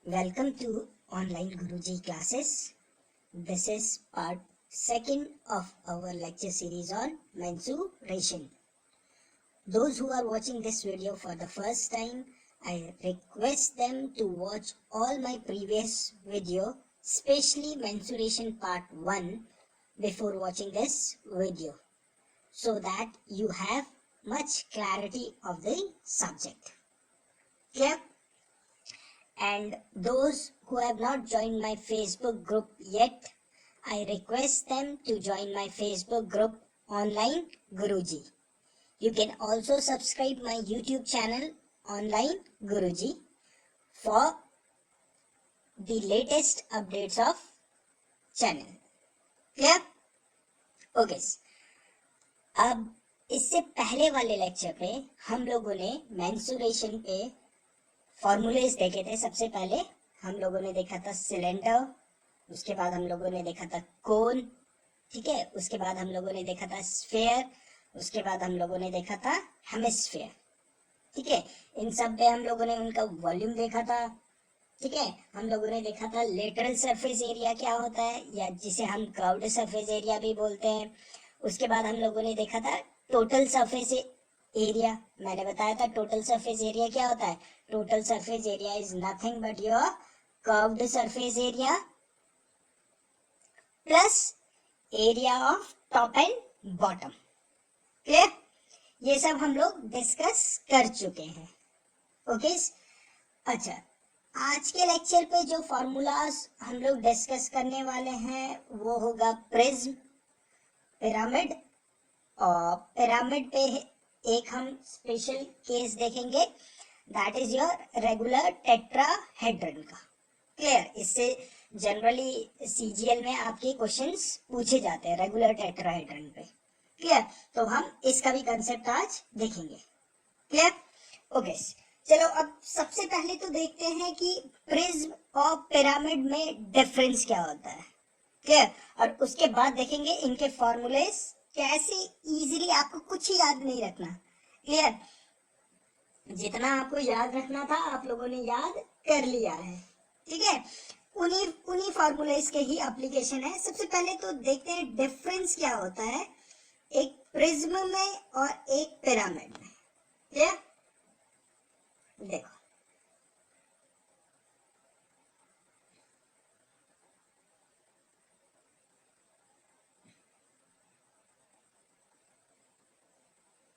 Welcome to Online Guruji classes. This is part second of our lecture series on mensuration. Those who are watching this video for the first time, I request them to watch all my previous video, especially mensuration part 1, before watching this video, so that you have much clarity of the subject. Clear? And those who have not joined my Facebook group yet, I request them to join my Facebook group Online Guruji. You can also subscribe my YouTube channel Online Guruji for the latest updates of channel. Clear? Okay. अब इससे पहले वाले lecture पे हम लोगों ने mensuration पे formulas देखे थे। सबसे पहले हम लोगों ने देखा था सिलेंडर, उसके बाद हम लोगों ने देखा था कोन, ठीक है। उसके बाद हम लोगों ने देखा था स्फीयर, उसके बाद हम लोगों ने देखा था हेमिस्फीयर, ठीक है। इन सब पे हम लोगों ने उनका वॉल्यूम देखा था, ठीक है। हम लोगों ने देखा था लेटरल सरफेस एरिया क्या होता है, या जिसे हम कर्व्ड सरफेस एरिया भी बोलते हैं। उसके बाद हम लोगों ने देखा था टोटल सरफेस एरिया। मैंने बताया था टोटल सरफेस एरिया क्या होता है। Total surface area is nothing but your curved surface area plus area of top and bottom. Clear? ये सब हम लोग डिस्कस कर चुके हैं। ओके। अच्छा, आज के लेक्चर पे जो फॉर्मूलाज हम लोग डिस्कस करने वाले हैं वो होगा प्रिज्म, पिरामिड, और पिरामिड पे एक हम स्पेशल केस देखेंगे, that is your regular tetrahedron का। क्लियर? इससे जनरली सीजीएल में आपके क्वेश्चंस पूछे जाते हैं रेगुलर टेट्राहेड्रन पे। क्लियर? तो हम इसका भी कंसेप्ट आज देखेंगे। क्लियर? ओके। चलो अब सबसे पहले तो देखते हैं कि प्रिज्म और पिरामिड में डिफरेंस क्या होता है। क्लियर? और उसके बाद देखेंगे इनके फॉर्मूलेस कैसे इजीली, आपको कुछ ही याद नहीं रखना। क्लियर? जितना आपको याद रखना था आप लोगों ने याद कर लिया है, ठीक है। उन्हीं फॉर्मूलेस के ही एप्लीकेशन है। सबसे पहले तो देखते हैं डिफरेंस क्या होता है एक प्रिज्म में और एक पिरामिड में। क्लियर? देखो,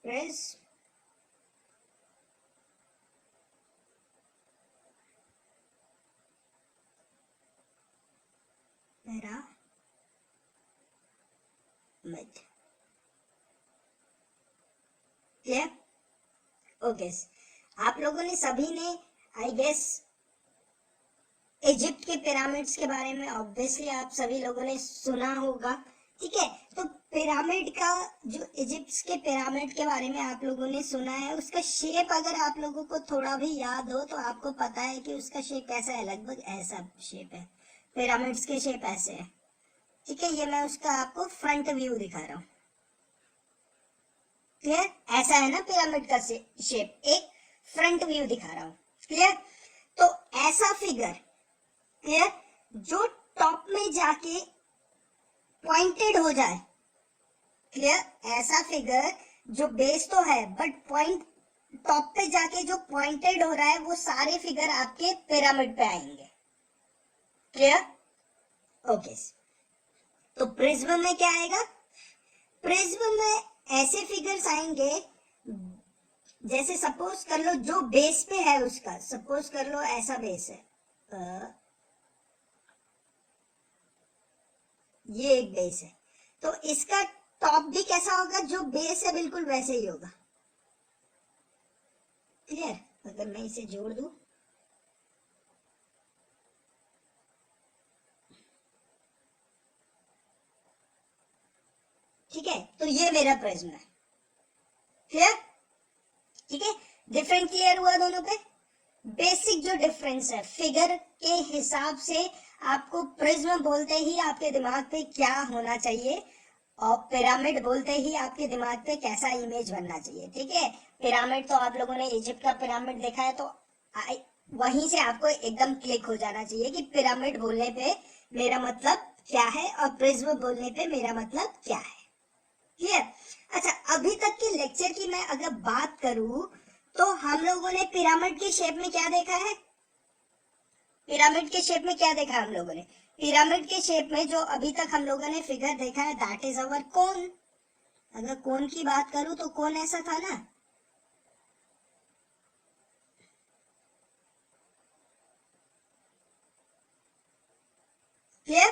प्रिज्म, पिरामिड। क्लियर? ओके। आप लोगों ने सभी ने आई गेस इजिप्ट के पिरामिड्स के बारे में ऑब्वियसली आप सभी लोगों ने सुना होगा, ठीक है। तो पिरामिड का जो इजिप्ट के पिरामिड के बारे में आप लोगों ने सुना है, उसका शेप अगर आप लोगों को थोड़ा भी याद हो तो आपको पता है कि उसका शेप कैसा है। लगभग ऐसा शेप है, पिरामिड्स के शेप ऐसे है, ठीक है। ये मैं उसका आपको फ्रंट व्यू दिखा रहा हूँ। क्लियर? ऐसा है ना पिरामिड का शेप, एक फ्रंट व्यू दिखा रहा हूँ। क्लियर? तो ऐसा फिगर, क्लियर, जो टॉप में जाके पॉइंटेड हो जाए। क्लियर? ऐसा फिगर जो बेस तो है बट पॉइंट टॉप पे जाके जो पॉइंटेड हो रहा है, वो सारे फिगर आपके पिरामिड पे आएंगे। क्लियर? ओके। तो प्रिज्म में क्या आएगा? प्रिज्म में ऐसे फिगर्स आएंगे, जैसे सपोज कर लो जो बेस पे है उसका, सपोज कर लो ऐसा बेस है, ये एक बेस है, तो इसका टॉप भी कैसा होगा, जो बेस है बिल्कुल वैसे ही होगा। क्लियर? अगर मैं इसे जोड़ दूं, ठीक है, तो ये मेरा प्रिज्म है। क्लियर? ठीक है, डिफरेंट क्लियर हुआ दोनों पे। बेसिक जो डिफरेंस है फिगर के हिसाब से, आपको प्रिज्म बोलते ही आपके दिमाग पे क्या होना चाहिए, और पिरामिड बोलते ही आपके दिमाग पे कैसा इमेज बनना चाहिए। ठीक है, पिरामिड तो आप लोगों ने इजिप्ट का पिरामिड देखा है, तो वहीं से आपको एकदम क्लिक हो जाना चाहिए कि पिरामिड बोलने पे मेरा मतलब क्या है और प्रिज्म बोलने पे मेरा मतलब क्या है। क्लियर? अच्छा, अभी तक के लेक्चर की मैं अगर बात करूं तो हम लोगों ने पिरामिड के शेप में क्या देखा है? पिरामिड के शेप में क्या देखा हम लोगों ने? पिरामिड के शेप में जो अभी तक हम लोगों ने फिगर देखा है दैट इज अवर कोन। अगर कोन की बात करूं तो कोन ऐसा था ना, क्लियर?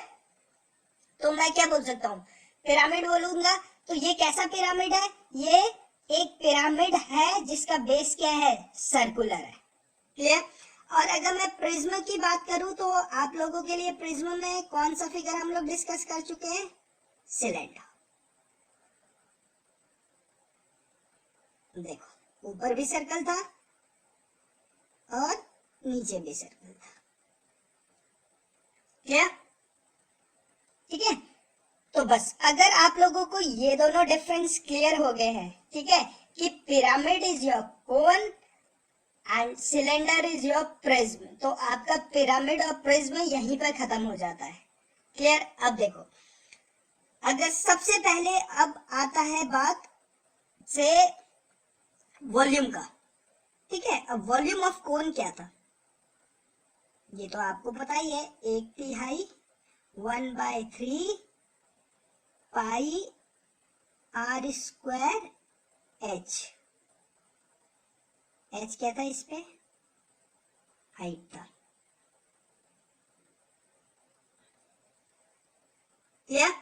तो मैं क्या बोल सकता हूँ? पिरामिड बोलूंगा तो ये कैसा पिरामिड है? ये एक पिरामिड है जिसका बेस क्या है? सर्कुलर है। क्लियर? और अगर मैं प्रिज्म की बात करूं तो आप लोगों के लिए प्रिज्म में कौन सा फिगर हम लोग डिस्कस कर चुके हैं? सिलेंडर। देखो, ऊपर भी सर्कल था और नीचे भी सर्कल था। क्लियर? ठीक है, तो बस अगर आप लोगों को ये दोनों डिफरेंस क्लियर हो गए हैं, ठीक है, कि pyramid is your cone and cylinder is your prism, तो आपका पिरामिड और प्रिज्म यहीं पर खत्म हो जाता है। क्लियर? अब देखो, अगर सबसे पहले अब आता है बात से वॉल्यूम का, ठीक है। अब वॉल्यूम ऑफ कोन क्या था? ये तो आपको पता ही है, 1/3 1/3 पाई आर स्क्वायर एच। एच क्या था? इस पे हाइट था। क्लियर?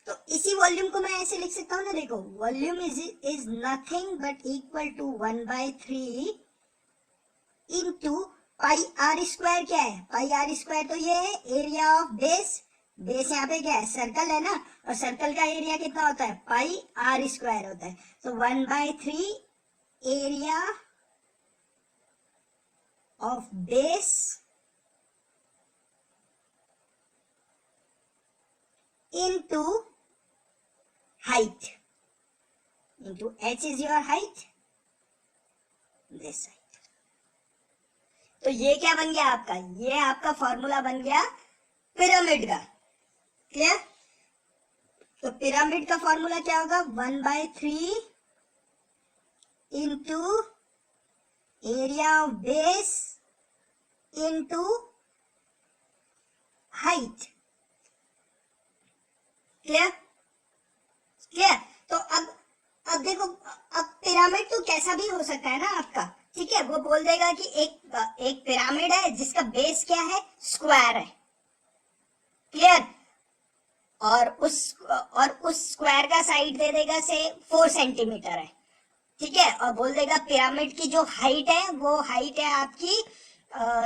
तो इसी वॉल्यूम को मैं ऐसे लिख सकता हूँ ना, देखो, volume is nothing but equal to 1/3 into pi r square. क्या है पाई आर स्क्वायर? तो ये है एरिया ऑफ बेस। बेस यहाँ पे क्या है? सर्कल है ना, और सर्कल का एरिया कितना होता है? पाई आर स्क्वायर होता है। तो 1/3 area of base into height into h is your height, this height। तो ये क्या बन गया आपका? ये आपका फॉर्मूला बन गया पिरामिड का। क्लियर? तो पिरामिड का फॉर्मूला क्या होगा? 1/3 into area of base into height. Clear? Clear? तो अब देखो, अब पिरामिड तो कैसा भी हो सकता है ना आपका, ठीक है। वो बोल देगा कि एक पिरामिड है जिसका बेस क्या है? स्क्वायर है। क्लियर? और उस स्क्वायर का साइड दे देगा से 4 सेंटीमीटर है, ठीक है। और बोल देगा पिरामिड की जो हाइट है वो हाइट है आपकी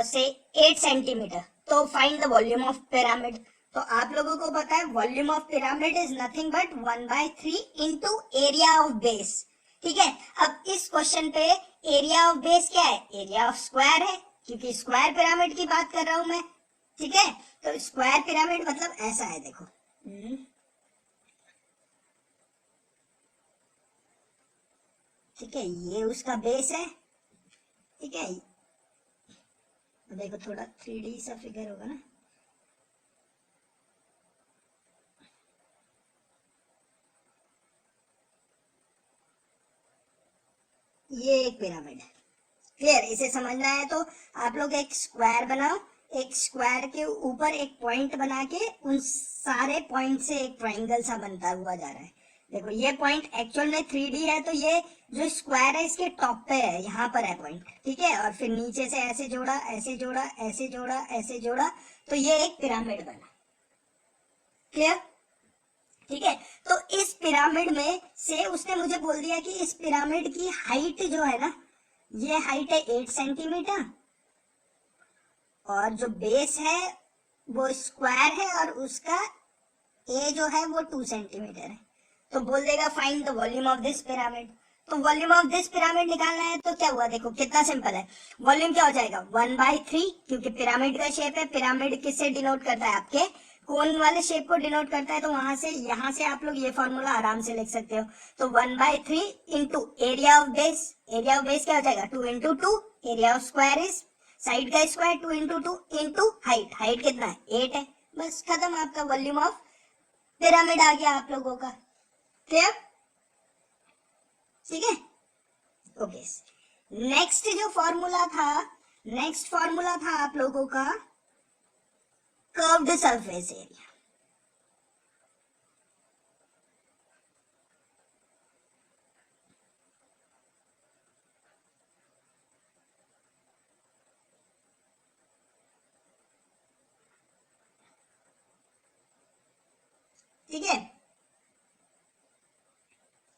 से 8 सेंटीमीटर। तो find the volume of pyramid. तो आप लोगों को पता है volume of pyramid is nothing but 1/3 into area of base. ठीक है, अब इस क्वेश्चन पे एरिया ऑफ बेस क्या है? एरिया ऑफ स्क्वायर है, क्योंकि स्क्वायर पिरामिड की बात कर रहा हूं मैं। ठीक है, तो स्क्वायर पिरामिड मतलब ऐसा है, देखो। ठीक है, ये उसका बेस है। ठीक है, देखो थोड़ा 3D सा फिगर होगा ना। ये एक पिरामिड है। क्लियर? इसे समझना है तो आप लोग एक स्क्वायर बनाओ, एक स्क्वायर के ऊपर एक पॉइंट बना के उन सारे पॉइंट से एक ट्रायंगल सा बनता हुआ जा रहा है। देखो ये पॉइंट एक्चुअल में 3D है, तो ये जो स्क्वायर है इसके टॉप पे है, यहाँ पर है पॉइंट। ठीक है, और फिर नीचे से ऐसे जोड़ा, ऐसे जोड़ा, ऐसे जोड़ा, ऐसे जोड़ा, तो ये एक पिरामिड बना। क्लियर? ठीक है, तो इस पिरामिड में से उसने मुझे बोल दिया कि इस पिरामिड की हाइट जो है ना, ये हाइट है 8 सेंटीमीटर, और जो बेस है वो स्क्वायर है, और उसका ए जो है वो 2 सेंटीमीटर है। तो बोल देगा find the volume of this pyramid. तो वॉल्यूम ऑफ दिस पिरामिड निकालना है तो क्या हुआ? देखो कितना सिंपल है। वॉल्यूम क्या हो जाएगा? 1/3, क्योंकि पिरामिड का शेप है। पिरामिड किससे डिनोट करता है? आपके कोन वाले शेप को डिनोट करता है। तो वहां से यहाँ से आप लोग ये फॉर्मूला आराम से लिख सकते हो। तो 1/3 into area of base. Area of base क्या हो जाएगा? 2 into 2। Area of square is side का square 2 into 2 into height, height कितना है 8 है, बस खत्म, आपका वॉल्यूम ऑफ पिरामिड आ गया आप लोगों का। क्लियर? ठीक है, ओके। नेक्स्ट जो फॉर्मूला था, नेक्स्ट फॉर्मूला था आप लोगों का कर्व्ड सरफेस एरिया। ठीक है,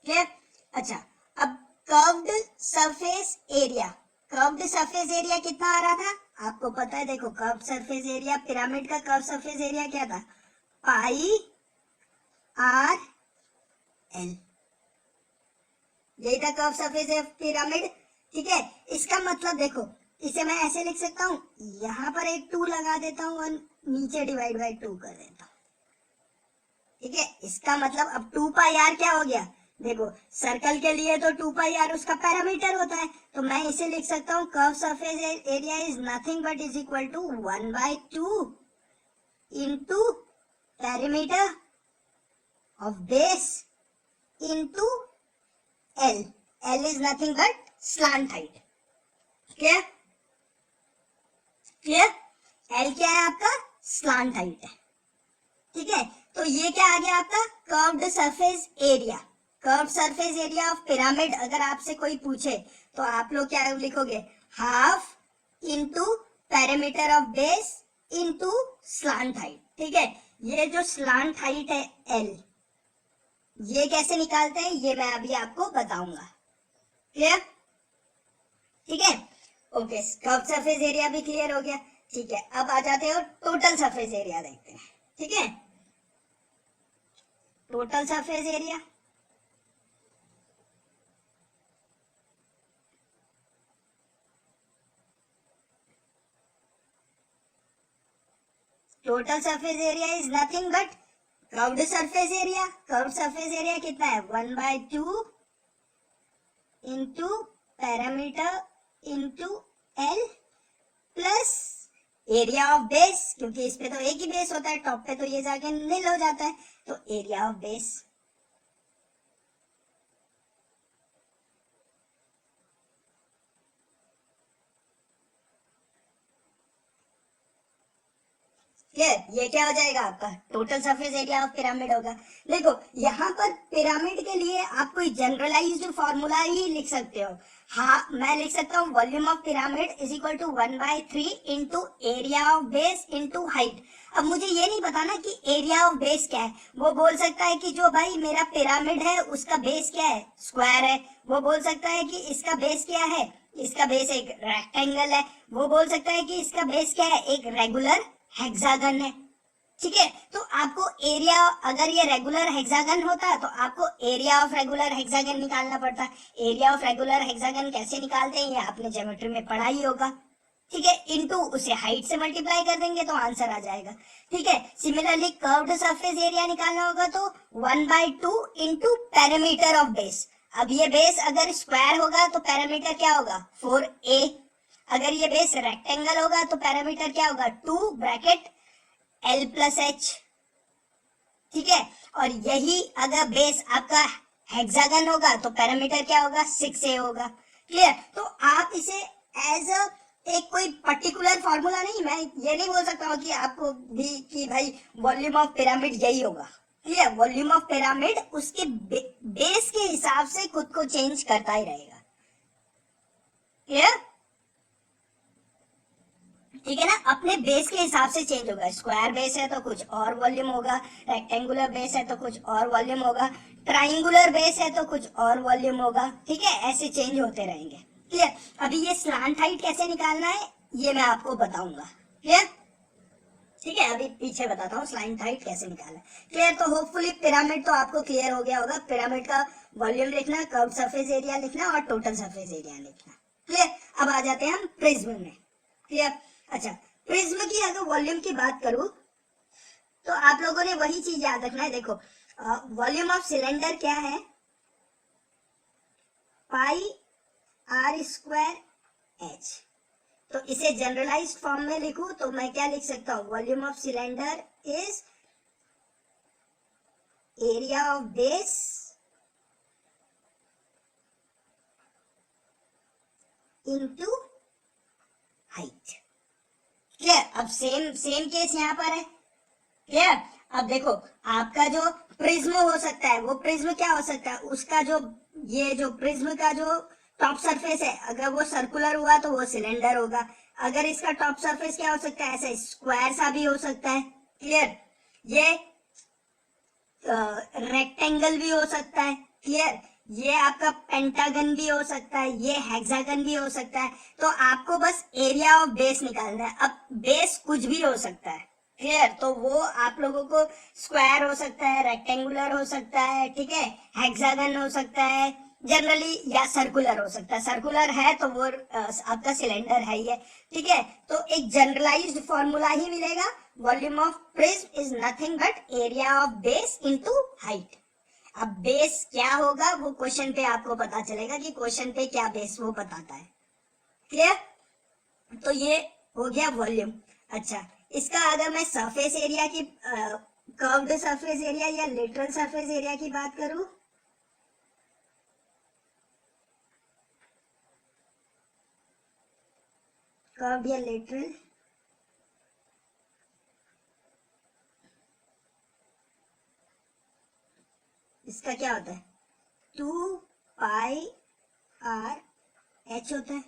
क्लियर? अच्छा, अब curved surface area, curved surface area कितना आ रहा था आपको पता है, देखो कर्व्ड सरफेस एरिया, पिरामिड का कर्व्ड सरफेस एरिया क्या था, पाई आर एल, यही था कर्व्ड सरफेस पिरामिड। ठीक है, इसका मतलब देखो, इसे मैं ऐसे लिख सकता हूं, यहां पर एक 2 लगा देता हूं और नीचे डिवाइड बाई 2 कर देता हूं। ठीक है, इसका मतलब अब 2 पाई आर क्या हो गया, देखो सर्कल के लिए तो 2 पाई आर उसका पैरामीटर होता है, तो मैं इसे लिख सकता हूँ curve surface area is nothing but is equal to 1/2 into parameter of base into L, L is nothing but slant height. Clear? Clear? L क्या है आपका, स्लांट हाइट है। ठीक है, तो ये क्या आ गया आपका curved surface area, curved surface area of pyramid. अगर आपसे कोई पूछे तो आप लोग क्या लिखोगे, half into parameter of base into slant height. ठीक है, ये जो स्लांट हाइट है एल, ये कैसे निकालते हैं ये मैं अभी आपको बताऊंगा। क्लियर? ठीक है, ओके, कर्व्ड सरफेस एरिया भी क्लियर हो गया। ठीक है, अब आ जाते हो टोटल सरफेस एरिया देखते हैं। ठीक है, total surface area, total surface area is nothing but curved surface area. Curved surface area कितना है, 1/2 into parameter into L plus area of base, क्योंकि इस पे तो एक ही बेस होता है, टॉप पे तो ये जाके नील हो जाता है, तो एरिया ऑफ बेस। क्लियर? ये क्या हो जाएगा आपका total surface area of pyramid होगा। देखो यहाँ पर पिरामिड के लिए आप कोई जनरलाइज्ड फॉर्मूला ही लिख सकते हो। हाँ, मैं लिख सकता हूँ volume of pyramid is equal to 1/3 into area of base into height. अब मुझे ये नहीं पता ना कि एरिया ऑफ बेस क्या है, वो बोल सकता है कि जो भाई मेरा पिरामिड है उसका बेस क्या है, स्क्वायर है। वो बोल सकता है कि इसका बेस क्या है, इसका बेस एक रेक्टेंगल है। वो बोल सकता है कि इसका बेस क्या है, एक रेगुलर हेक्सागन है। ठीक है, तो आपको एरिया, अगर ये रेगुलर हेक्सागन होता तो आपको एरिया ऑफ रेगुलर हेक्सागन निकालना पड़ता। एरिया ऑफ रेगुलर हेक्सागन कैसे निकालते हैं ये आपने ज्योमेट्री में पढ़ा ही होगा। ठीक है, इनटू उसे हाइट से मल्टीप्लाई कर देंगे तो आंसर आ जाएगा। ठीक है, सिमिलरली कर्व्ड सरफेस एरिया निकालना होगा तो 1/2 इंटू पैरामीटर ऑफ बेस। अब ये बेस अगर स्क्वायर होगा तो पैरामीटर क्या होगा 4a, अगर ये बेस रेक्टेंगल होगा तो पैरामीटर क्या होगा 2 ब्रैकेट L प्लस एच। ठीक है, और यही अगर बेस आपका हेक्सागन होगा तो पैरामीटर क्या होगा 6a होगा। क्लियर? तो आप इसे एज अ एक कोई पर्टिकुलर फॉर्मूला नहीं, मैं ये नहीं बोल सकता हूँ कि आपको भी कि भाई वॉल्यूम ऑफ पिरामिड यही होगा। क्लियर? वॉल्यूम ऑफ पिरामिड उसके बेस के हिसाब से खुद को चेंज करता ही रहेगा। क्लियर? ठीक है ना, अपने बेस के हिसाब से चेंज होगा। स्क्वायर बेस है तो कुछ और वॉल्यूम होगा, रेक्टेंगुलर बेस है तो कुछ और वॉल्यूम होगा, ट्राइंगुलर बेस है तो कुछ और वॉल्यूम होगा। ठीक है, ऐसे चेंज होते रहेंगे। क्लियर? अभी ये स्लांट हाइट कैसे निकालना है ये मैं आपको बताऊंगा। क्लियर? ठीक है, अभी पीछे बताता हूँ स्लांट हाइट कैसे निकालना है। क्लियर? तो होपफुली पिरामिड तो आपको क्लियर हो गया होगा। पिरामिड का वॉल्यूम लिखना, कर्व्ड सरफेस एरिया लिखना और टोटल सरफेस एरिया लिखना। क्लियर? अब आ जाते हैं हम प्रिज्म में। क्लियर? अच्छा, प्रिज्म की अगर वॉल्यूम की बात करूं तो आप लोगों ने वही चीज याद रखना है। देखो वॉल्यूम ऑफ सिलेंडर क्या है, पाई आर स्क्वायर एच। तो इसे जनरलाइज्ड फॉर्म में लिखूं तो मैं क्या लिख सकता हूं, volume of cylinder is area of base into height. Clear? अब सेम केस यहां पर है। क्लियर? अब देखो आपका जो प्रिज्म हो सकता है, वो प्रिज्म क्या हो सकता है, उसका जो ये जो प्रिज्म का जो टॉप सरफेस है, अगर वो सर्कुलर हुआ तो वो सिलेंडर होगा। अगर इसका टॉप सरफेस क्या हो सकता है, ऐसे स्क्वायर सा भी हो सकता है। क्लियर? ये रेक्टेंगल भी हो सकता है। क्लियर? ये आपका पेंटागन भी हो सकता है, ये हेक्सागन भी हो सकता है। तो आपको बस एरिया ऑफ बेस निकालना है। अब बेस कुछ भी हो सकता है। क्लियर? तो वो आप लोगों को स्क्वायर हो सकता है, रेक्टेंगुलर हो सकता है, ठीक है, हेक्सागन हो सकता है जनरली, या सर्कुलर हो सकता है। सर्कुलर है तो वो आपका सिलेंडर है ही है। ठीक है, तो एक जनरलाइज्ड फॉर्मूला ही मिलेगा, volume of prism is nothing but area of base into height. अब बेस क्या होगा वो क्वेश्चन पे आपको पता चलेगा कि क्वेश्चन पे क्या बेस वो बताता है। क्लियर? तो ये हो गया वॉल्यूम। अच्छा, इसका अगर मैं सरफेस एरिया की कर्व्ड सरफेस एरिया या लेटरल सरफेस एरिया की बात करूं, कर्व्ड या लेटरल, इसका क्या होता है, 2 पाई r h होता है,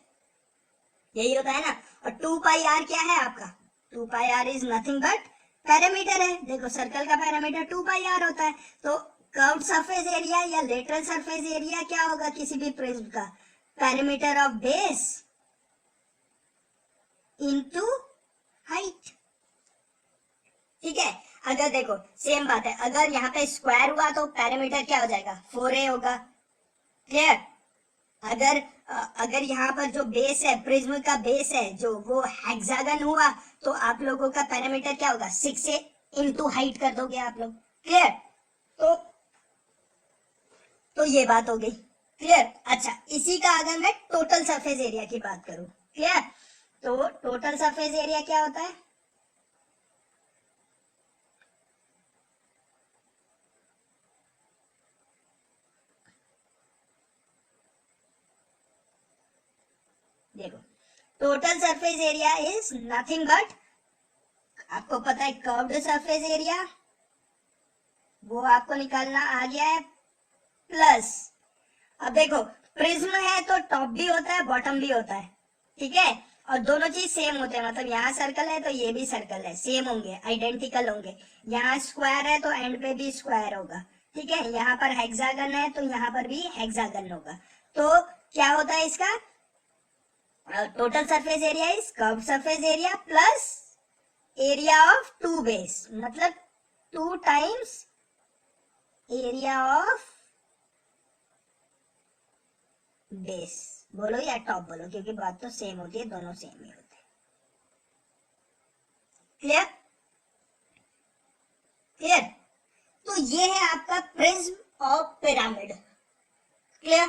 यही होता है ना। और 2 पाई r क्या है आपका, 2 पाई r is nothing but parameter है। देखो सर्कल का पैरामीटर 2 पाई r होता है। तो कर्व्ड सरफेस एरिया या लेटरल सरफेस एरिया क्या होगा किसी भी प्रिज्म का, parameter of base into height. ठीक है, अगर देखो सेम बात है, अगर यहाँ पे स्क्वायर हुआ तो पैरामीटर क्या हो जाएगा, 4a होगा। क्लियर? अगर यहाँ पर जो बेस है, प्रिज्म का बेस है जो, वो हेक्सागन हुआ तो आप लोगों का पैरामीटर क्या होगा, 6a इनटू हाइट कर दोगे आप लोग। क्लियर? तो ये बात हो गई। क्लियर? अच्छा, इसी का अगर मैं टोटल सरफेस एरिया की बात करूं, क्लियर, तो टोटल सरफेस एरिया क्या होता है, देखो total surface area is nothing but, आपको पता है कर्व्ड सरफेस एरिया, वो आपको निकालना आ गया है, प्लस, अब देखो प्रिज्म है तो टॉप भी होता है बॉटम भी होता है। ठीक है, और दोनों चीज सेम होते हैं, मतलब यहाँ सर्कल है तो ये भी सर्कल है, सेम होंगे, आइडेंटिकल होंगे। यहाँ स्क्वायर है तो एंड पे भी स्क्वायर होगा। ठीक है, यहाँ पर हेक्सागन है तो यहाँ पर भी हेक्सागन होगा। तो क्या होता है इसका, total surface area is curve surface area plus area of two base, मतलब 2 टाइम्स एरिया ऑफ बेस, बोलो या टॉप बोलो, क्योंकि बात तो सेम होती है, दोनों सेम ही होते हैं। क्लियर? क्लियर? तो ये है आपका प्रिज्म ऑफ पिरामिड। क्लियर?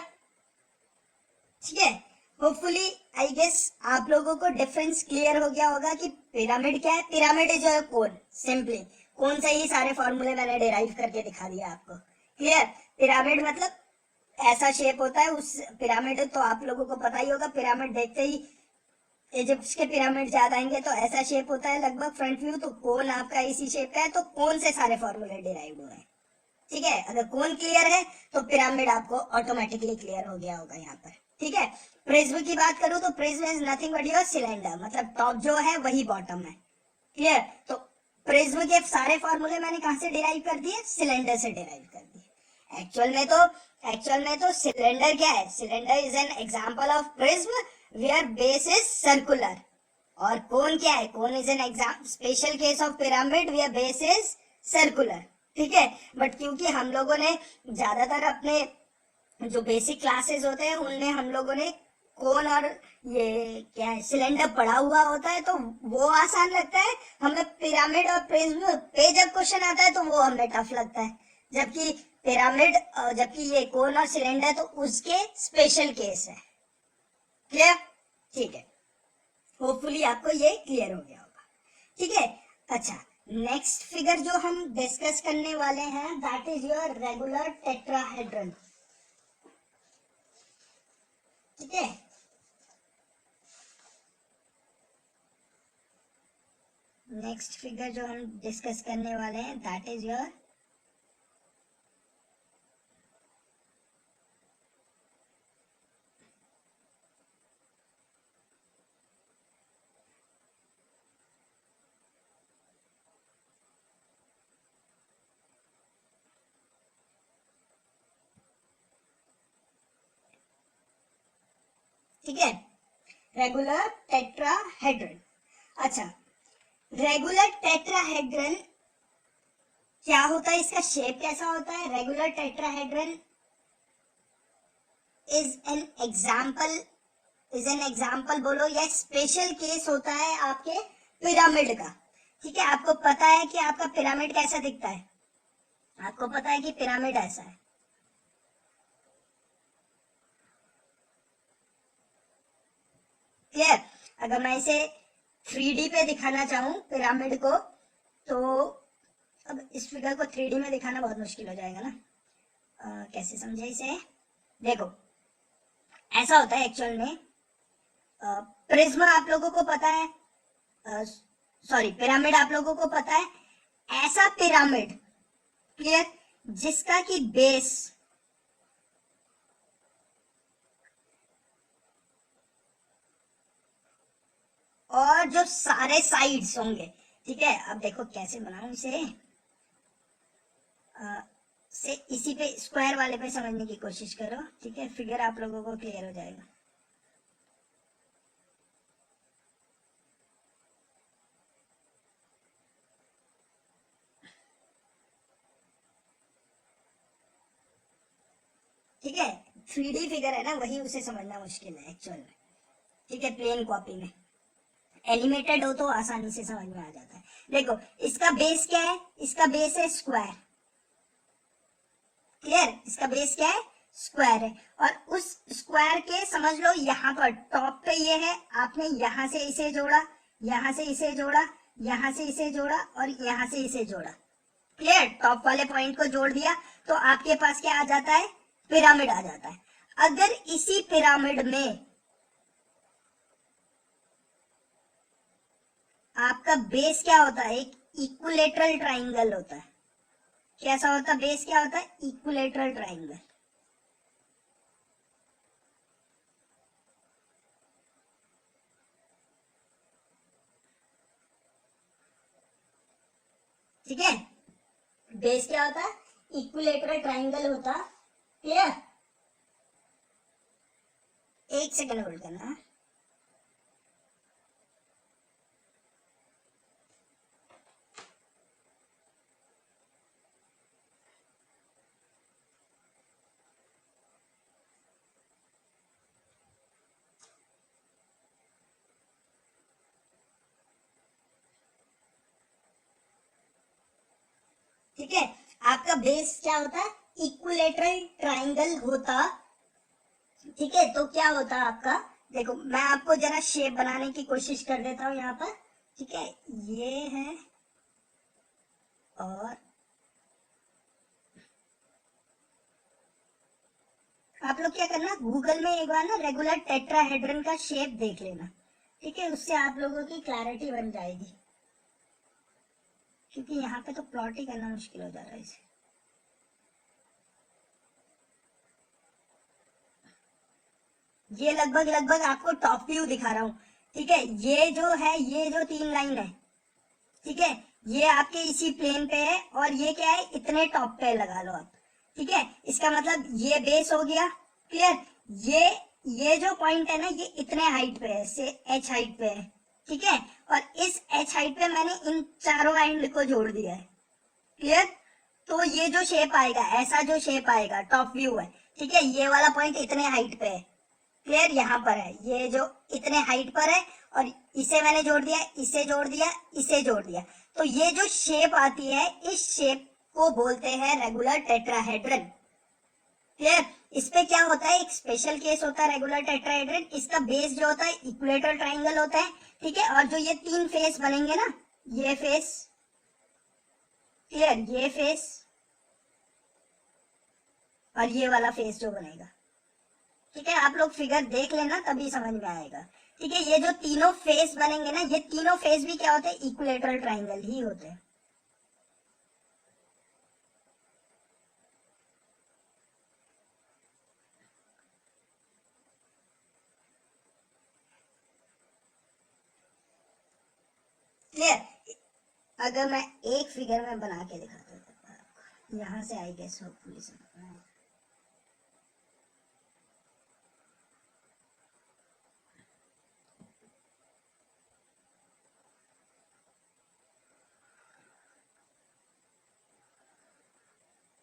ठीक है, होपफुली आई गेस आप लोगों को डिफरेंस क्लियर हो गया होगा कि पिरामिड क्या है। पिरामिड जो है कोन, सिंपली कोन से ही सारे फॉर्मूले मैंने डिराइव करके दिखा दिया आपको। क्लियर? पिरामिड मतलब ऐसा शेप होता है, उस पिरामिड तो आप लोगों को पता ही होगा, पिरामिड देखते ही इजिप्ट के पिरामिड याद आएंगे, तो ऐसा शेप होता है लगभग फ्रंट व्यू, तो कोन आपका इसी शेप का है, तो कोन से सारे फॉर्मूले डिराइव हुए हैं। ठीक है, अगर कोन क्लियर है तो पिरामिड आपको ऑटोमेटिकली क्लियर हो गया होगा यहाँ पर। ठीक है, प्रिज्म की बात करूं तो prism is nothing but your cylinder, मतलब टॉप जो है वही बॉटम है। क्लियर? तो प्रिज्म के सारे फॉर्मूले मैंने कहां से डिराइव कर दिए, सिलेंडर से डिराइव कर दिए। एक्चुअल में तो सिलेंडर क्या है, cylinder is an example of prism where base is circular, और कोन क्या है, cone is an example special case of pyramid where base is circular. ठीक है, बट क्योंकि हम लोगों ने ज्यादातर अपने जो बेसिक क्लासेस होते हैं उनमें हम लोगों ने कोन और ये क्या है सिलेंडर पढ़ा हुआ होता है, तो वो आसान लगता है हमें। पिरामिड और प्रिज्म पे जब क्वेश्चन आता है तो वो हमें टफ लगता है, जबकि जबकि ये कोन और सिलेंडर तो उसके स्पेशल केस है। क्लियर? ठीक है, होपफुली आपको ये क्लियर हो गया होगा, ठीक है। अच्छा, नेक्स्ट फिगर जो हम डिस्कस करने वाले हैं that is your regular tetrahedron, ठीक है। नेक्स्ट फिगर जो हम डिस्कस करने वाले हैं दैट इज योर ठीक है, रेगुलर टेट्राहेड्रन। अच्छा, रेगुलर टेट्राहेड्रन क्या होता है, इसका शेप कैसा होता है? Regular tetrahedron is an example बोलो या स्पेशल केस होता है आपके पिरामिड का, ठीक है। आपको पता है कि आपका पिरामिड कैसा दिखता है, आपको पता है कि पिरामिड ऐसा है, क्लियर। अगर मैं इसे 3D पे दिखाना चाहूं पिरामिड को, तो अब इस फिगर को 3D में दिखाना बहुत मुश्किल हो जाएगा ना। कैसे समझे इसे? देखो, ऐसा होता है एक्चुअल में। प्रिज्म आप लोगों को पता है, सॉरी पिरामिड आप लोगों को पता है। ऐसा पिरामिड, क्लियर, जिसका की बेस और जो सारे साइड्स होंगे, ठीक है। अब देखो कैसे बनाऊं इसे, से इसी पे स्क्वायर वाले पे समझने की कोशिश करो, ठीक है। फिगर आप लोगों को क्लियर हो जाएगा। ठीक है, 3D फिगर है ना, वही उसे समझना मुश्किल है एक्चुअल में, ठीक है। प्लेन कॉपी में एनिमेटेड हो तो आसानी से समझ में आ जाता है। देखो, इसका बेस क्या है? इसका बेस है स्क्वायर, क्लियर। इसका बेस क्या है? स्क्वायर है। और उस स्क्वायर के समझ लो यहाँ पर टॉप पे ये है, आपने यहाँ से इसे जोड़ा, यहाँ से इसे जोड़ा, यहाँ से इसे जोड़ा और यहाँ से इसे जोड़ा, क्लियर। टॉप वाले पॉइंट को जोड़ दिया तो आपके पास क्या आ जाता है? पिरामिड आ जाता है। अगर इसी पिरामिड में आपका बेस क्या होता है? एक इक्विलेटरल ट्राइंगल होता है। कैसा होता है बेस? क्या होता है? इक्विलेटरल ट्राइंगल, ठीक है। बेस क्या होता है? इक्विलेटरल ट्राइंगल होता, क्लियर। एक सेकंड होल्ड करना। ठीक है, आपका बेस क्या होता है? इक्विलेटरल ट्राइंगल होता, ठीक है। तो क्या होता आपका, देखो मैं आपको जरा शेप बनाने की कोशिश कर देता हूं यहाँ पर, ठीक है। ये है और आप लोग क्या करना, गूगल में एक बार ना रेगुलर टेट्राहेड्रन का शेप देख लेना, ठीक है। उससे आप लोगों की क्लैरिटी बन जाएगी, क्योंकि यहाँ पे तो प्लॉट ही करना मुश्किल हो जा रहा है इसे। ये लगभग आपको टॉप व्यू दिखा रहा हूँ, ठीक है। ये जो है, ये जो 3 लाइन है, ठीक है, ये आपके इसी प्लेन पे है और ये क्या है? इतने टॉप पे लगा लो आप, ठीक है। इसका मतलब ये बेस हो गया, क्लियर। ये जो पॉइंट है ना, ये इतने हाइट पे है, से h हाइट पे है, ठीक है। और इस h हाइट पे मैंने इन चारों एंड को जोड़ दिया है, क्लियर। तो ये जो शेप आएगा, ऐसा जो शेप आएगा, टॉप व्यू है, ठीक है। ये वाला पॉइंट इतने हाइट पे है, क्लियर, यहाँ पर है, ये जो इतने हाइट पर है और इसे मैंने जोड़ दिया, इसे जोड़ दिया, इसे जोड़ दिया। तो ये जो शेप आती है, इस शेप को बोलते हैं रेगुलर टेट्राहेड्रन, क्लियर। इस पे क्या होता है, एक स्पेशल केस होता है रेगुलर टेट्राहेड्रन, इसका बेस जो होता है इक्वेटोरियल ट्राइंगल होता है, ठीक है। और जो ये तीन फेस बनेंगे ना, ये फेस, क्लियर, ये फेस और ये वाला फेस जो बनेगा, ठीक है। आप लोग फिगर देख लेना तभी समझ में आएगा, ठीक है। ये जो तीनों फेस बनेंगे ना, ये तीनों फेस भी क्या होते हैं, इक्विलेटरल ट्राइंगल ही होते हैं। क्लियर। अगर मैं एक फिगर में बना के दिखाता हूँ यहां से, आई गेस होपफुली समझ में आएगा।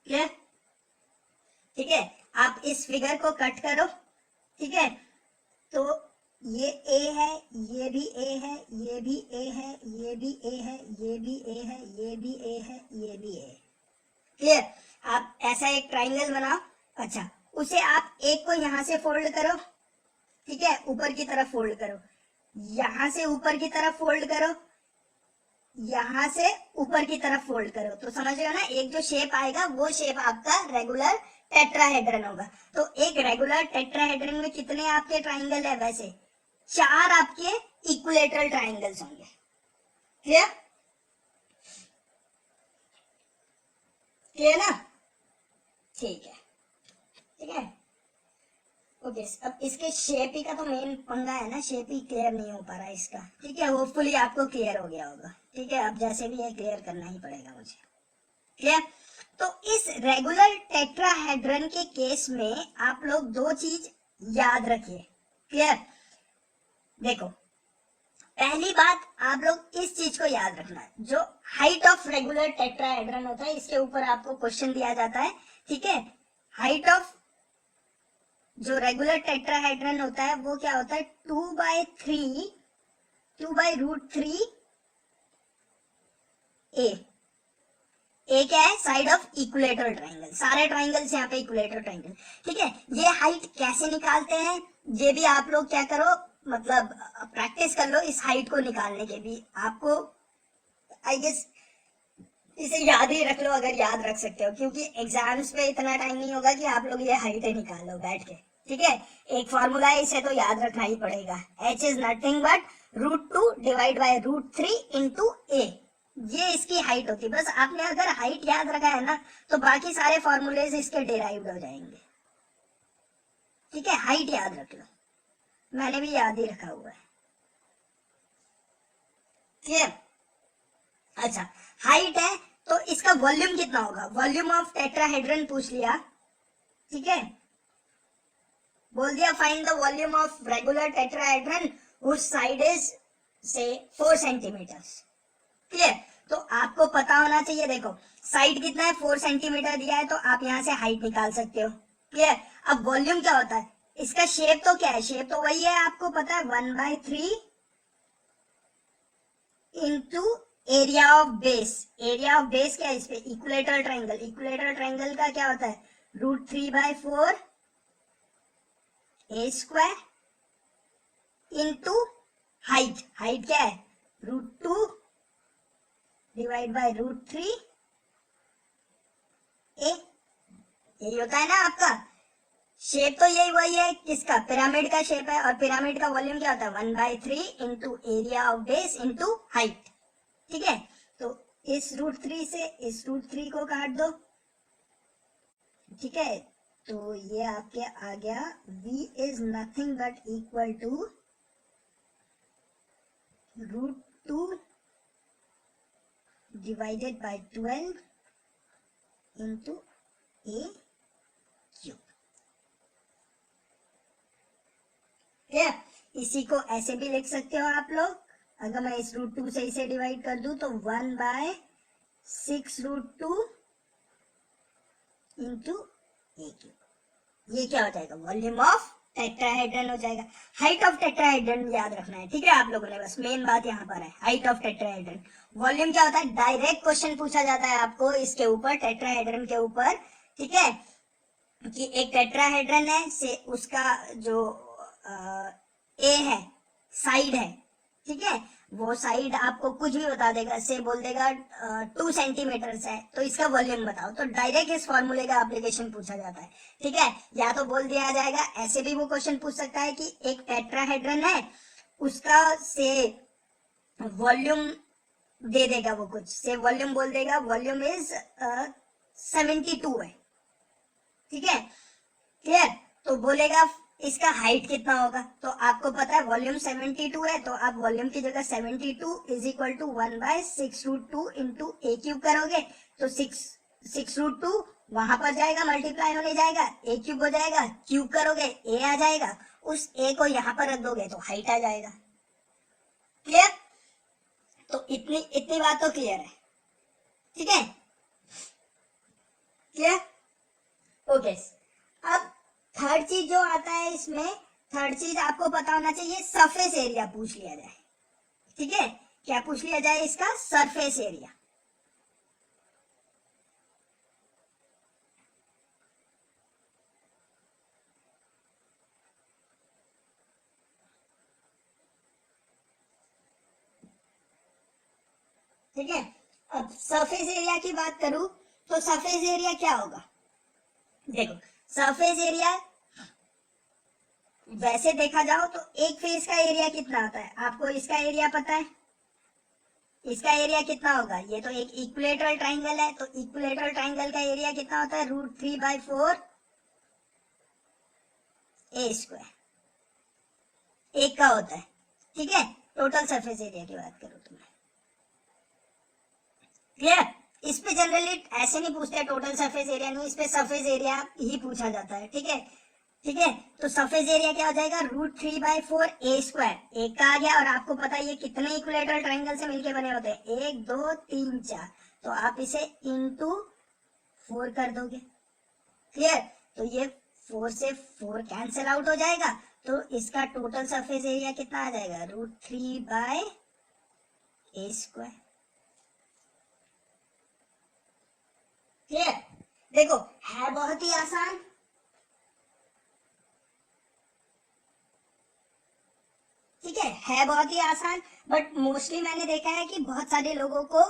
क्लियर, ठीक है। आप इस फिगर को कट करो, ठीक है। तो ये ए है, ये भी ए है, ये भी ए है, ये भी ए है, ये भी ए है, ये भी ए है, ये भी ए। क्लियर। आप ऐसा एक ट्राइंगल बनाओ। अच्छा, उसे आप एक को यहां से फोल्ड करो, ठीक है, ऊपर की तरफ फोल्ड करो, यहां से ऊपर की तरफ फोल्ड करो, यहां से ऊपर की तरफ फोल्ड करो, तो समझ रहे हो ना, एक जो शेप आएगा वो शेप आपका रेगुलर टेट्राहेड्रन होगा। तो एक रेगुलर टेट्राहेड्रन में कितने आपके ट्राइंगल है, वैसे 4 आपके इक्विलेटरल ट्राइंगल्स होंगे। क्लियर, क्लियर ना, ठीक है, ठीक है। ओके, अब इसके शेप ही का तो मेन पंगा है ना, शेप ही क्लियर नहीं हो पा रहा है इसका, ठीक है। होपफुली आपको क्लियर हो गया होगा, ठीक है। अब जैसे भी है क्लियर करना ही पड़ेगा मुझे, क्लियर। तो इस रेगुलर टेट्राहेड्रन के केस में आप लोग 2 चीज याद रखिए, क्लियर। देखो, पहली बात आप लोग इस चीज को याद रखना है, जो हाइट ऑफ रेगुलर टेट्राहेड्रन होता है, इसके ऊपर आपको क्वेश्चन दिया जाता है, ठीक है। हाइट ऑफ जो रेगुलर टेट्राहेड्रन होता है वो क्या होता है, 2/3, 2/√3 ए। ए क्या है, साइड ऑफ इक्विलेटरल ट्राइंगल, सारे ट्राइंगल्स यहाँ पे इक्विलेटरल ट्राइंगल, ठीक है। ये हाइट कैसे निकालते हैं, ये भी आप लोग क्या करो, मतलब प्रैक्टिस कर लो इस हाइट को निकालने के भी। आपको आई गेस इसे याद ही रख लो अगर याद रख सकते हो, क्योंकि एग्जाम्स पे इतना टाइम नहीं होगा कि आप लोग ये हाइट निकाल लो बैठ के, ठीक है। एक फॉर्मूला है, इसे तो याद रखना ही पड़ेगा, h is nothing but √2 divide by √3 into A. ये इसकी हाइट होती है। बस आपने अगर हाइट याद रखा है ना, तो बाकी सारे फॉर्मूलेज इसके डिराइव्ड हो जाएंगे, ठीक है। हाइट याद रख लो, मैंने भी याद ही रखा हुआ है, क्लियर। अच्छा, हाइट है तो इसका वॉल्यूम कितना होगा, वॉल्यूम ऑफ टेट्राहेड्रन पूछ लिया, ठीक है। बोल दिया find the volume of regular tetrahedron which side is से 4 सेंटीमीटर्स, क्लियर। तो आपको पता होना चाहिए, देखो साइड कितना है, 4 सेंटीमीटर दिया है, तो आप यहाँ से हाइट निकाल सकते हो, क्लियर। अब वॉल्यूम क्या होता है, इसका शेप तो क्या है, शेप तो वही है, आपको पता है 1/3 into area of base. Area of base क्या है, इस पे इक्विलेटरल ट्राइंगल, इक्विलेटरल ट्राइंगल का क्या होता है, √3/4 ए स्क्वायर इंटू हाइट, हाइट क्या है, √2 डिवाइड बाय √3 ए। यही होता है ना आपका शेप, तो यही वही है, किसका, पिरामिड का शेप है, और पिरामिड का वॉल्यूम क्या होता है, 1/3 into area of base into height, ठीक है। तो इस √3 से इस √3 को काट दो, ठीक है। तो ये आपके आ गया v is nothing but equal to √2 divided by 12 into a cube, ठीक। इसी को ऐसे भी लिख सकते हो आप लोग, अगर मैं इस √2 से इसे डिवाइड कर दूं तो 1/6 √2 इंटू ए क्यूब। ये क्या हो जाएगा, वॉल्यूम ऑफ टेट्राहेड्रन हो जाएगा। हाइट ऑफ टेट्राहेड्रन याद रखना है, ठीक है आप लोगों ने, बस मेन बात यहाँ पर है हाइट ऑफ टेट्राहेड्रन। वॉल्यूम क्या होता है, डायरेक्ट क्वेश्चन पूछा जाता है आपको इसके ऊपर, टेट्राहेड्रन के ऊपर, ठीक है। कि एक टेट्राहेड्रन है से उसका जो ए है, साइड है, ठीक है, वो साइड आपको कुछ भी बता देगा, से बोल देगा 2 सेंटीमीटर है, तो इसका वॉल्यूम बताओ, तो डायरेक्ट इस फॉर्मूले का एप्लीकेशन पूछा जाता है, ठीक है। या तो बोल दिया जाएगा, ऐसे भी वो क्वेश्चन पूछ सकता है कि एक टेट्राहेड्रन है, उसका से वॉल्यूम दे देगा, वो कुछ से वॉल्यूम बोल देगा, वॉल्यूम इज 72 है, ठीक है, क्लियर। तो बोलेगा इसका हाइट कितना होगा, तो आपको पता है वॉल्यूम 72 है, तो आप वॉल्यूम की जगह 72 is equal to 1/6√2 into a cube करोगे, तो 6√2 वहां पर जाएगा, मल्टीप्लाई होने जाएगा, ए क्यूब हो जाएगा, क्यूब करोगे ए आ जाएगा, उस ए को यहाँ पर रख दोगे तो हाइट आ जाएगा, क्लियर। तो इतनी बात तो क्लियर है, ठीक है, क्लियर, ओके। अब थर्ड चीज जो आता है इसमें, थर्ड चीज आपको पता होना चाहिए, सरफेस एरिया पूछ लिया जाए, ठीक है। क्या पूछ लिया जाए, इसका सरफेस एरिया, ठीक है। अब सरफेस एरिया की बात करूं तो सरफेस एरिया क्या होगा, देखो सरफेस एरिया वैसे देखा जाओ तो एक फेस का एरिया कितना होता है, आपको इसका एरिया पता है, इसका एरिया कितना होगा, ये तो एक इक्विलेटरल ट्राइंगल है, तो इक्विलेटरल ट्राइंगल का एरिया कितना होता है, √3/4 a², एक का होता है, ठीक है। टोटल सरफेस एरिया की बात करो तो, क्लियर। इस पे जनरली ऐसे नहीं पूछते, टोटल सरफेस एरिया नहीं, इस पे सरफेस एरिया ही पूछा जाता है, ठीक है, ठीक है। तो सरफेस एरिया क्या हो जाएगा, √3/4 a², एक का आ गया, और आपको पता है ये कितने इक्विलेटरल ट्राइंगल से मिलके बने होते हैं, 1 2 3 4, तो आप इसे इंटू 4 कर दोगे, क्लियर। तो ये 4 से 4 कैंसिल आउट हो जाएगा, तो इसका टोटल सरफेस एरिया कितना आ जाएगा, √3/a², क्लियर। देखो है बहुत ही आसान, ठीक है बहुत ही आसान, बट मोस्टली मैंने देखा है कि बहुत सारे लोगों को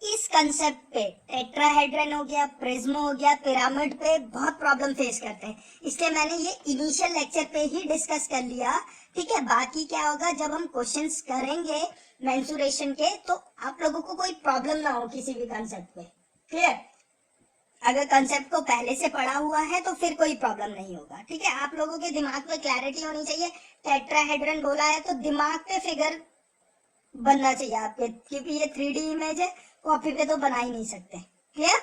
इस कंसेप्ट पे, टेट्राहेड्रन हो गया, प्रिज्म हो गया, पिरामिड पे बहुत प्रॉब्लम फेस करते हैं, इसलिए मैंने ये इनिशियल लेक्चर पे ही डिस्कस कर लिया, ठीक है। बाकी क्या होगा, जब हम क्वेश्चंस करेंगे मेंसुरेशन के, तो आप लोगों को कोई प्रॉब्लम ना हो किसी भी कंसेप्ट पे, क्लियर। अगर कंसेप्ट को पहले से पढ़ा हुआ है तो फिर कोई प्रॉब्लम नहीं होगा, ठीक है। आप लोगों के दिमाग में क्लैरिटी होनी चाहिए, टेट्राहेड्रन बोला है तो दिमाग पे फिगर बनना चाहिए आपके, क्योंकि ये 3D इमेज है, कॉपी पे तो बना ही नहीं सकते, क्लियर।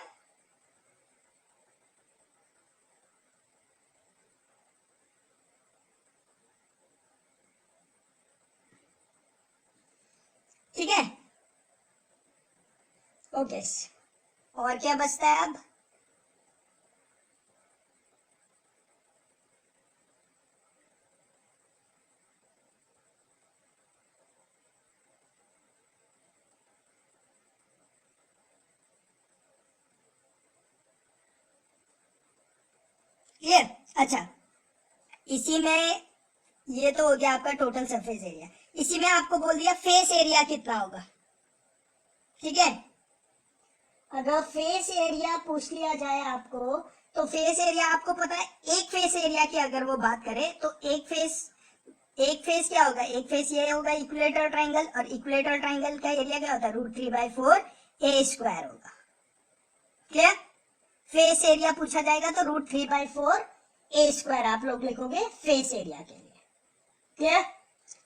ठीक है, ओके। और क्या बचता है अब, क्लियर। अच्छा, इसी में ये तो हो गया आपका टोटल सरफेस एरिया, इसी में आपको बोल दिया फेस एरिया कितना होगा, ठीक है। अगर फेस एरिया पूछ लिया जाए आपको, तो फेस एरिया आपको पता है, एक फेस एरिया की अगर वो बात करे तो एक फेस क्या होगा, एक फेस ये होगा इक्विलेटरल ट्राइंगल, और इक्विलेटरल ट्राइंगल का एरिया क्या होता है, √3/4 a² होगा, क्लियर। फेस एरिया पूछा जाएगा तो √3/4 a² आप लोग लिखोगे फेस एरिया के लिए, क्लियर।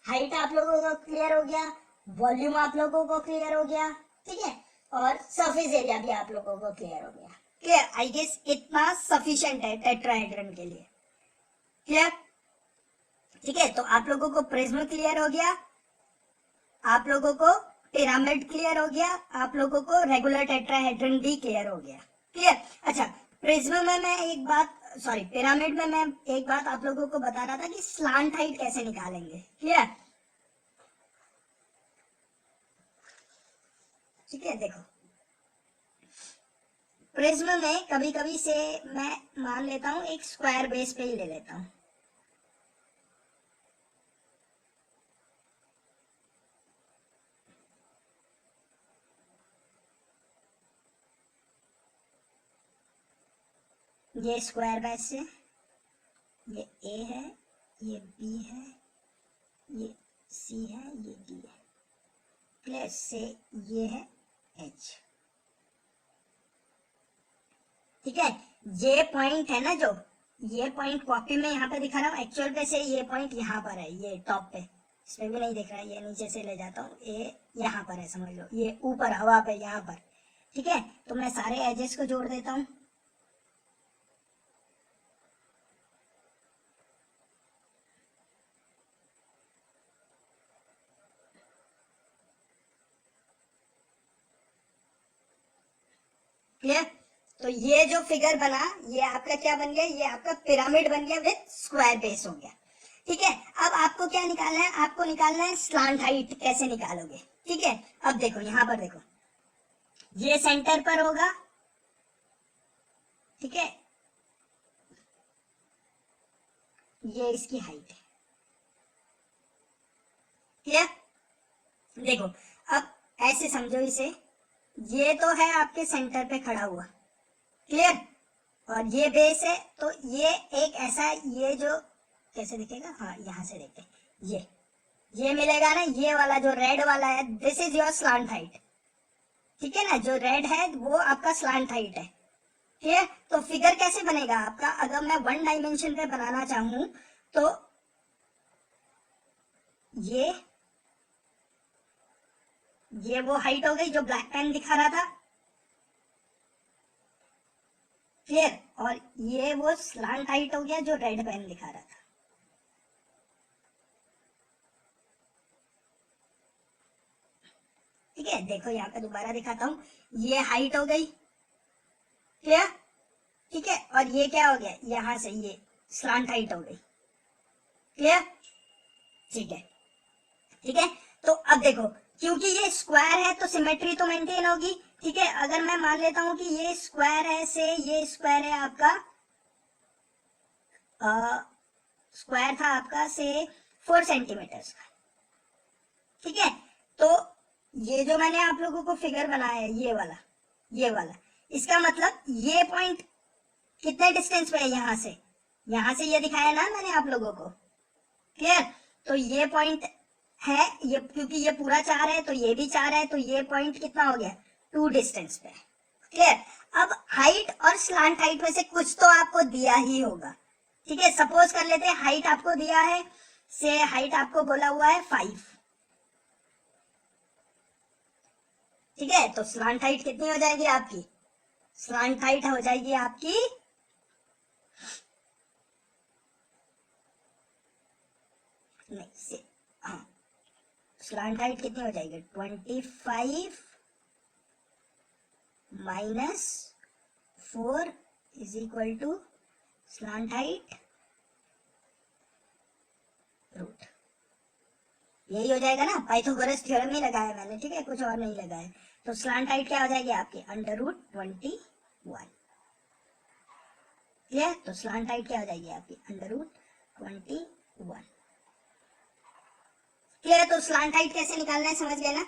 हाइट आप लोगों को क्लियर हो गया, वॉल्यूम आप लोगों को क्लियर हो गया, ठीक है, और सरफेस एरिया भी आप लोगों को क्लियर हो गया, क्लियर। आई गेस इतना सफिशिएंट है टेट्राहेड्रन के लिए, क्लियर, ठीक है। तो आप लोगों को प्रिज्म क्लियर हो गया, आप लोगों को पिरामिड क्लियर हो गया, आप लोगों को रेगुलर टेट्राहेड्रन भी क्लियर हो गया, क्लियर। अच्छा, प्रिज्म में मैं एक बात, सॉरी पिरामिड में मैं एक बात आप लोगों को बता रहा था कि स्लांट हाइट कैसे निकालेंगे, क्लियर, ठीक है। देखो प्रिज्म में कभी कभी से मैं मान लेता हूं एक स्क्वायर बेस पे ही ले लेता हूं। ये स्क्वायर बेस से ये ए है, ये बी है, ये सी है, ये डी है, प्लस से ये है एच। ठीक है, ये पॉइंट है ना, जो ये पॉइंट कॉपी में यहाँ पे दिखा रहा हूँ, एक्चुअल पे से ये पॉइंट यहाँ पर है, ये टॉप पे, इसमें भी नहीं दिख रहा है, ये नीचे से ले जाता हूँ, ये यहाँ पर है, समझ लो ये ऊपर हवा पे यहाँ पर। ठीक है, तो मैं सारे एजेस को जोड़ देता हूँ। क्लियर? तो ये जो फिगर बना, ये आपका क्या बन गया, ये आपका पिरामिड बन गया विथ स्क्वायर बेस हो गया। ठीक है, अब आपको क्या निकालना है, आपको निकालना है स्लांट हाइट। कैसे निकालोगे? ठीक है, अब देखो यहां पर देखो, ये सेंटर पर होगा। ठीक है, ये इसकी हाइट है। क्लियर? देखो अब ऐसे समझो इसे, ये तो है आपके सेंटर पे खड़ा हुआ। क्लियर? और ये बेस है, तो ये एक ऐसा, ये जो कैसे दिखेगा, हाँ यहां से देखते हैं, ये मिलेगा ना, ये वाला जो रेड वाला है, this is your slant height. ठीक है ना, जो रेड है वो आपका स्लांट हाइट है। ठीक है, तो फिगर कैसे बनेगा आपका, अगर मैं 1 डायमेंशन पे बनाना चाहूं तो ये वो हाइट हो गई जो ब्लैक पेन दिखा रहा था। क्लियर? और ये वो स्लांट हाइट हो गया जो रेड पेन दिखा रहा था। ठीक है, देखो यहाँ पे दोबारा दिखाता हूँ, ये हाइट हो गई। क्लियर? ठीक है, और ये क्या हो गया, यहां से ये स्लांट हाइट हो गई। क्लियर? ठीक है, ठीक है, तो अब देखो, क्योंकि ये स्क्वायर है तो सिमेट्री तो मेंटेन होगी। ठीक है, अगर मैं मान लेता हूं कि ये स्क्वायर है, से ये स्क्वायर है आपका, स्क्वायर था आपका से 4 सेंटीमीटर का। ठीक है, तो ये जो मैंने आप लोगों को फिगर बनाया है, ये वाला, इसका मतलब ये पॉइंट कितने डिस्टेंस पे है यहां से ये दिखाया ना मैंने आप लोगों को। क्लियर? तो ये पॉइंट है, ये क्योंकि ये पूरा 4 है तो ये भी 4 है, तो ये पॉइंट कितना हो गया, 2 डिस्टेंस पे। क्लियर? अब हाइट और स्लांट हाइट में से कुछ तो आपको दिया ही होगा। ठीक है, सपोज कर लेते हैं हाइट आपको दिया है, से हाइट आपको बोला हुआ है 5। ठीक है, तो स्लांट हाइट कितनी हो जाएगी आपकी, स्लांट हाइट हो जाएगी आपकी नहीं से, हाँ, स्लांट हाइट कितनी हो जाएगी, 25 minus 4 is equal to slant height root. यही हो जाएगा ना, पाइथागोरस थ्योरम ही लगाया मैंने। ठीक है, कुछ और नहीं लगाया। तो स्लांट हाइट क्या हो जाएगी आपकी, अंडर रूट 21। क्लियर? तो स्लांट हाइट क्या हो जाएगी आपकी, अंडर रूट 21। क्लियर? तो स्लांट हाइट कैसे निकालना है समझ गए ना।